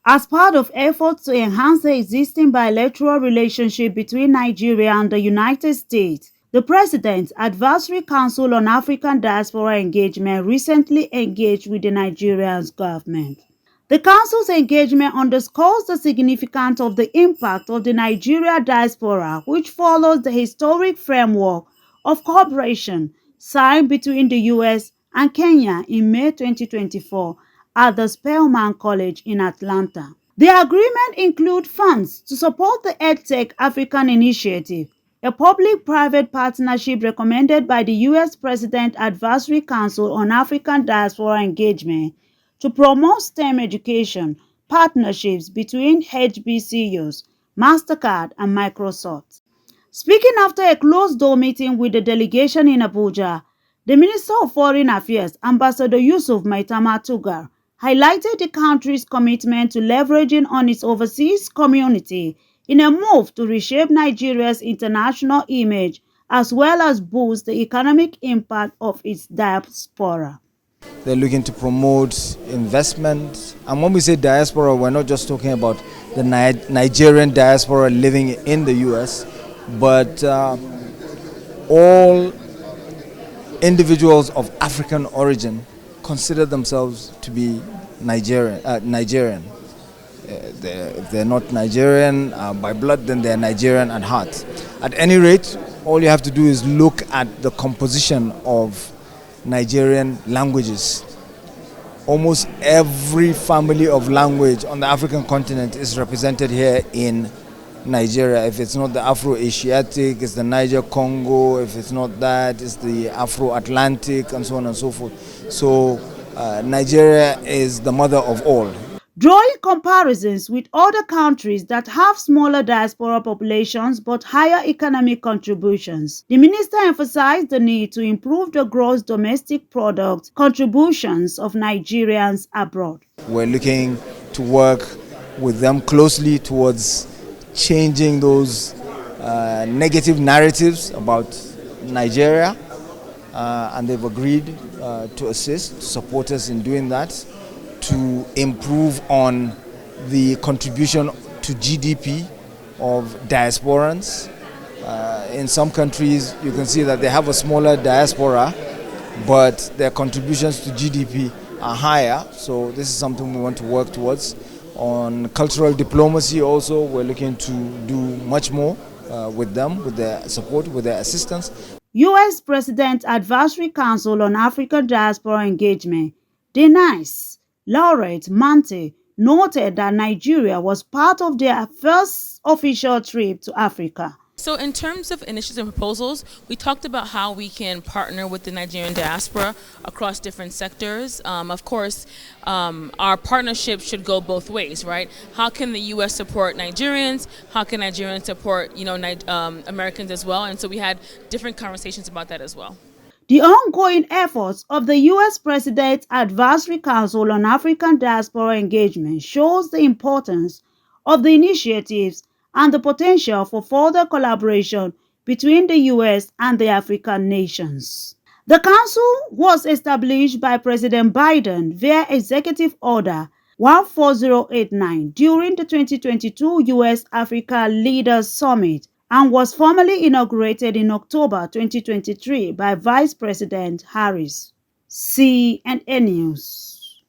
As part of efforts to enhance the existing bilateral relationship between Nigeria and the United States, the President's Advisory Council on African Diaspora Engagement recently engaged with the Nigerian government. The Council's engagement underscores the significance of the impact of the Nigeria diaspora, which follows the historic framework of cooperation signed between the U.S. and Kenya in May 2024 at the Spelman College in Atlanta. The agreement includes funds to support the Edtech African Initiative, a public-private partnership recommended by the U.S. President Advisory Council on African Diaspora Engagement to promote STEM education partnerships between HBCUs, Mastercard, and Microsoft. Speaking after a closed-door meeting with the delegation in Abuja, the Minister of Foreign Affairs, Ambassador Yusuf Maitama Tuggar, highlighted the country's commitment to leveraging on its overseas community in a move to reshape Nigeria's international image as well as boost the economic impact of its diaspora. They're looking to promote investment. And when we say diaspora, we're not just talking about the Nigerian diaspora living in the US, but all individuals of African origin consider themselves to be Nigerian. If they're not Nigerian by blood, then they're Nigerian at heart. At any rate, all you have to do is look at the composition of Nigerian languages. Almost every family of language on the African continent is represented here in Nigeria. If it's not the Afro-Asiatic, it's the Niger-Congo. If it's not that, it's the Afro-Atlantic, and so on and so forth. So Nigeria is the mother of all. Drawing comparisons with other countries that have smaller diaspora populations but higher economic contributions, the minister emphasized the need to improve the gross domestic product contributions of Nigerians abroad. We're looking to work with them closely towards changing those negative narratives about Nigeria, and they've agreed to assist, to support us in doing that, to improve on the contribution to GDP of diasporans. In some countries, you can see that they have a smaller diaspora, but their contributions to GDP are higher. So this is something we want to work towards. On cultural diplomacy also, we're looking to do much more with them, with their support, with their assistance. U.S. President Advisory Council on African Diaspora Engagement, DNICE, Laureate Mante noted that Nigeria was part of their first official trip to Africa. So in terms of initiatives and proposals, we talked about how we can partner with the Nigerian diaspora across different sectors. Of course, our partnership should go both ways, right? How can the U.S. support Nigerians? How can Nigerians support, Americans as well? And so we had different conversations about that as well. The ongoing efforts of the U.S. President's Advisory Council on African Diaspora Engagement shows the importance of the initiatives and the potential for further collaboration between the U.S. and the African nations. The Council was established by President Biden via Executive Order 14089 during the 2022 U.S.-Africa Leaders Summit and was formally inaugurated in October 2023 by Vice President Harris. CNN News.